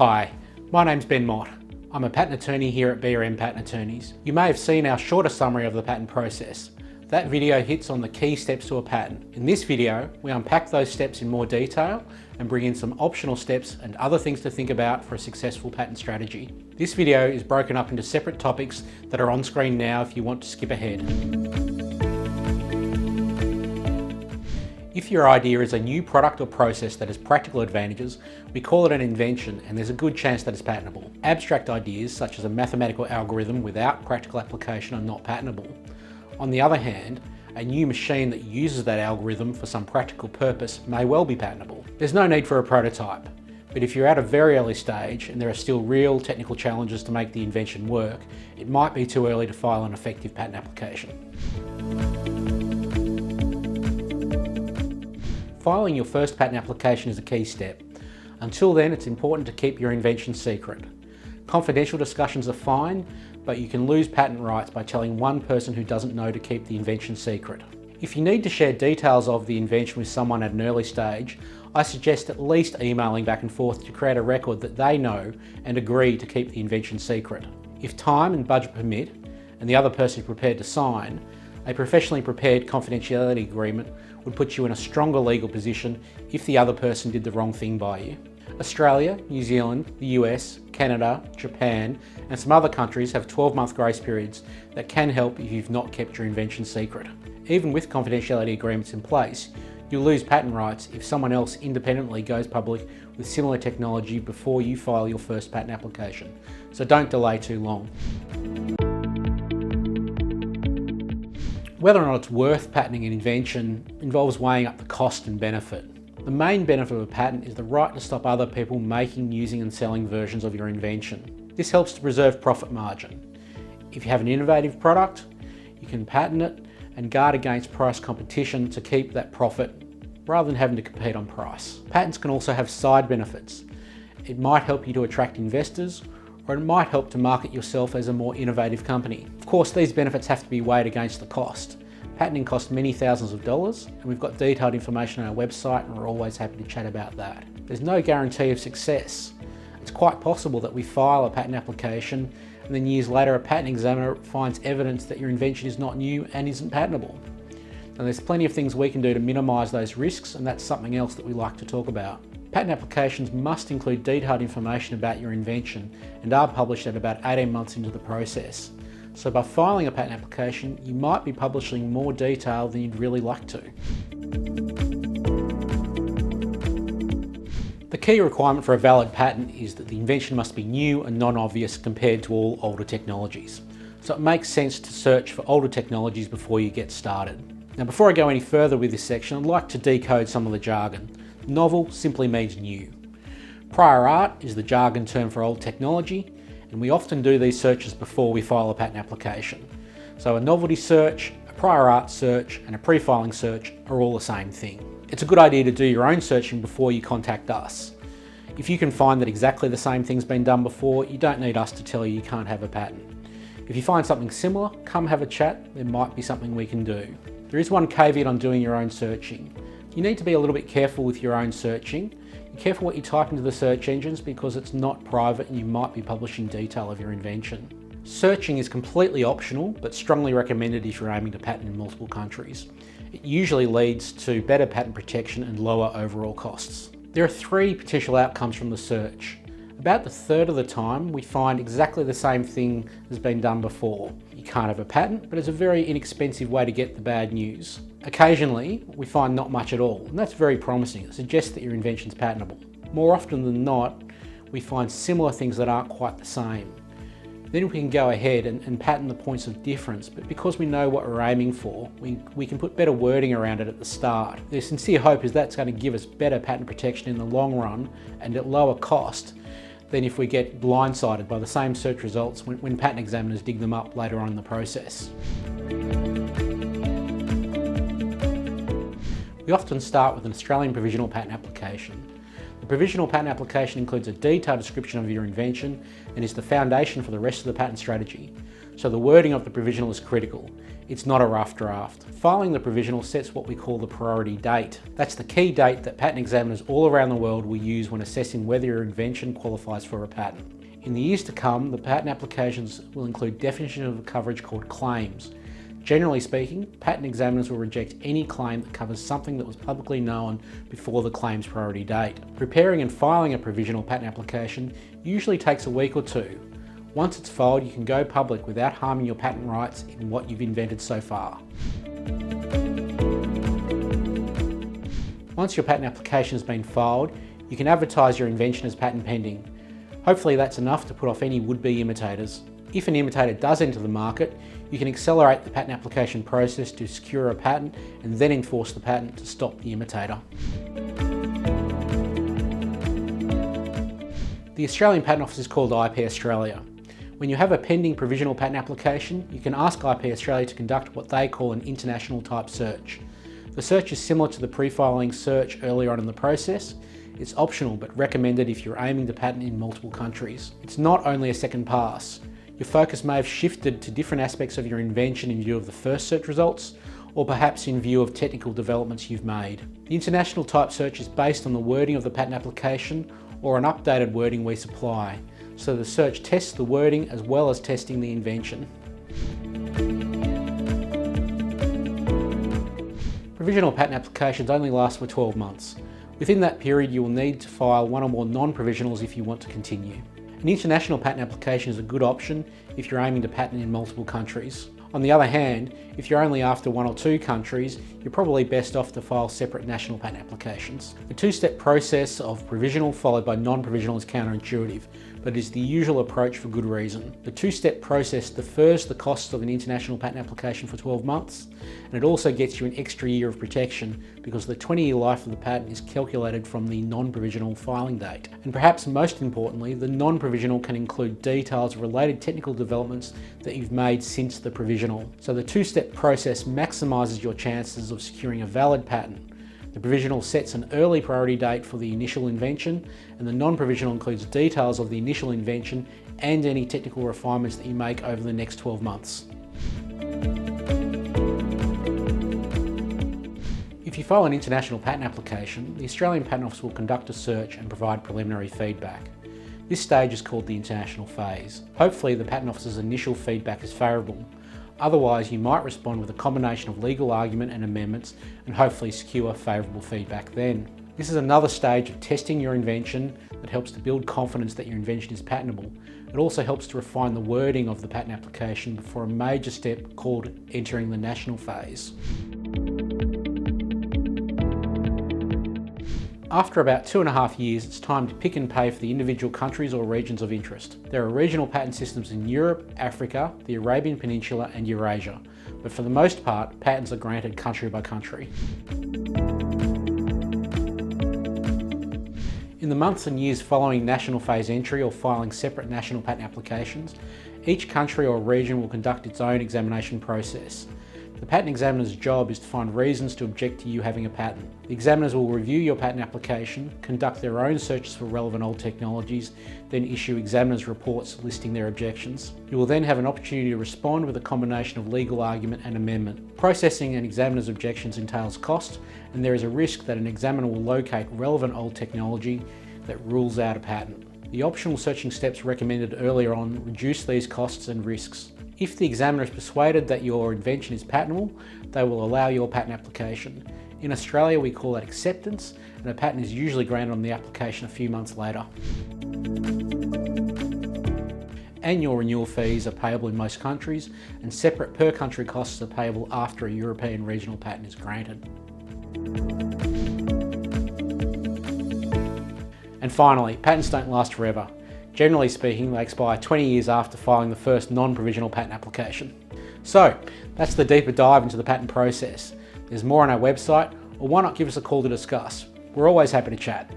Hi, my name's Ben Mott. I'm a patent attorney here at BRM Patent Attorneys. You may have seen our shorter summary of the patent process. That video hits on the key steps to a patent. In this video, we unpack those steps in more detail and bring in some optional steps and other things to think about for a successful patent strategy. This video is broken up into separate topics that are on screen now if you want to skip ahead. If your idea is a new product or process that has practical advantages, we call it an invention, and there's a good chance that it's patentable. Abstract ideas such as a mathematical algorithm without practical application are not patentable. On the other hand, a new machine that uses that algorithm for some practical purpose may well be patentable. There's no need for a prototype, but if you're at a very early stage and there are still real technical challenges to make the invention work, it might be too early to file an effective patent application. Filing your first patent application is a key step. Until then, it's important to keep your invention secret. Confidential discussions are fine, but you can lose patent rights by telling one person who doesn't know to keep the invention secret. If you need to share details of the invention with someone at an early stage, I suggest at least emailing back and forth to create a record that they know and agree to keep the invention secret. If time and budget permit, and the other person is prepared to sign, a professionally prepared confidentiality agreement would put you in a stronger legal position if the other person did the wrong thing by you. Australia, New Zealand, the US, Canada, Japan, and some other countries have 12-month grace periods that can help if you've not kept your invention secret. Even with confidentiality agreements in place, you'll lose patent rights if someone else independently goes public with similar technology before you file your first patent application. So don't delay too long. Whether or not it's worth patenting an invention involves weighing up the cost and benefit. The main benefit of a patent is the right to stop other people making, using and selling versions of your invention. This helps to preserve profit margin. If you have an innovative product, you can patent it and guard against price competition to keep that profit rather than having to compete on price. Patents can also have side benefits. It might help you to attract investors, or it might help to market yourself as a more innovative company. Of course, these benefits have to be weighed against the cost. Patenting costs many thousands of dollars, and we've got detailed information on our website, and we're always happy to chat about that. There's no guarantee of success. It's quite possible that we file a patent application and then years later a patent examiner finds evidence that your invention is not new and isn't patentable. Now, there's plenty of things we can do to minimise those risks, and that's something else that we like to talk about. Patent applications must include detailed information about your invention and are published at about 18 months into the process. So by filing a patent application, you might be publishing more detail than you'd really like to. The key requirement for a valid patent is that the invention must be new and non-obvious compared to all older technologies. So it makes sense to search for older technologies before you get started. Now, before I go any further with this section, I'd like to decode some of the jargon. Novel simply means new. Prior art is the jargon term for old technology, and we often do these searches before we file a patent application. So a novelty search, a prior art search, and a pre-filing search are all the same thing. It's a good idea to do your own searching before you contact us. If you can find that exactly the same thing's been done before, you don't need us to tell you you can't have a patent. If you find something similar, come have a chat, there might be something we can do. There is one caveat on doing your own searching. You need to be a little bit careful with your own searching. Be careful what you type into the search engines because it's not private and you might be publishing detail of your invention. Searching is completely optional but strongly recommended if you're aiming to patent in multiple countries. It usually leads to better patent protection and lower overall costs. There are three potential outcomes from the search. About a third of the time, we find exactly the same thing has been done before. You can't have a patent, but it's a very inexpensive way to get the bad news. Occasionally, we find not much at all, and that's very promising. It suggests that your invention's patentable. More often than not, we find similar things that aren't quite the same. Then we can go ahead and patent the points of difference, but because we know what we're aiming for, we can put better wording around it at the start. The sincere hope is that's going to give us better patent protection in the long run and at lower cost than if we get blindsided by the same search results when patent examiners dig them up later on in the process. We often start with an Australian provisional patent application. The provisional patent application includes a detailed description of your invention and is the foundation for the rest of the patent strategy. So the wording of the provisional is critical. It's not a rough draft. Filing the provisional sets what we call the priority date. That's the key date that patent examiners all around the world will use when assessing whether your invention qualifies for a patent. In the years to come, the patent applications will include definition of coverage called claims. Generally speaking, patent examiners will reject any claim that covers something that was publicly known before the claim's priority date. Preparing and filing a provisional patent application usually takes a week or two. Once it's filed, you can go public without harming your patent rights in what you've invented so far. Once your patent application has been filed, you can advertise your invention as patent pending. Hopefully that's enough to put off any would-be imitators. If an imitator does enter the market, you can accelerate the patent application process to secure a patent and then enforce the patent to stop the imitator. The Australian Patent Office is called IP Australia. When you have a pending provisional patent application, you can ask IP Australia to conduct what they call an international type search. The search is similar to the pre-filing search earlier on in the process. It's optional but recommended if you're aiming to patent in multiple countries. It's not only a second pass. Your focus may have shifted to different aspects of your invention in view of the first search results, or perhaps in view of technical developments you've made. The international type search is based on the wording of the patent application or an updated wording we supply. So the search tests the wording as well as testing the invention. Provisional patent applications only last for 12 months. Within that period, you will need to file one or more non-provisionals if you want to continue. An international patent application is a good option if you're aiming to patent in multiple countries. On the other hand, if you're only after one or two countries, you're probably best off to file separate national patent applications. The two-step process of provisional followed by non-provisional is counterintuitive, but is the usual approach for good reason. The two-step process defers the costs of an international patent application for 12 months, and it also gets you an extra year of protection because the 20-year life of the patent is calculated from the non-provisional filing date. And perhaps most importantly, the non-provisional can include details of related technical developments that you've made since the provisional. So the two-step process maximises your chances of securing a valid patent. The provisional sets an early priority date for the initial invention, and the non-provisional includes details of the initial invention and any technical refinements that you make over the next 12 months. If you file an international patent application, the Australian Patent Office will conduct a search and provide preliminary feedback. This stage is called the international phase. Hopefully the Patent Office's initial feedback is favourable. Otherwise, you might respond with a combination of legal argument and amendments and hopefully secure favourable feedback then. This is another stage of testing your invention that helps to build confidence that your invention is patentable. It also helps to refine the wording of the patent application before a major step called entering the national phase. After about 2.5 years, it's time to pick and pay for the individual countries or regions of interest. There are regional patent systems in Europe, Africa, the Arabian Peninsula and Eurasia, but for the most part, patents are granted country by country. In the months and years following national phase entry or filing separate national patent applications, each country or region will conduct its own examination process. The patent examiner's job is to find reasons to object to you having a patent. The examiners will review your patent application, conduct their own searches for relevant old technologies, then issue examiners' reports listing their objections. You will then have an opportunity to respond with a combination of legal argument and amendment. Processing an examiner's objections entails cost, and there is a risk that an examiner will locate relevant old technology that rules out a patent. The optional searching steps recommended earlier on reduce these costs and risks. If the examiner is persuaded that your invention is patentable, they will allow your patent application. In Australia, we call that acceptance, and a patent is usually granted on the application a few months later. Annual renewal fees are payable in most countries, and separate per country costs are payable after a European regional patent is granted. And finally, patents don't last forever. Generally speaking, they expire 20 years after filing the first non-provisional patent application. So, that's the deeper dive into the patent process. There's more on our website, or why not give us a call to discuss? We're always happy to chat.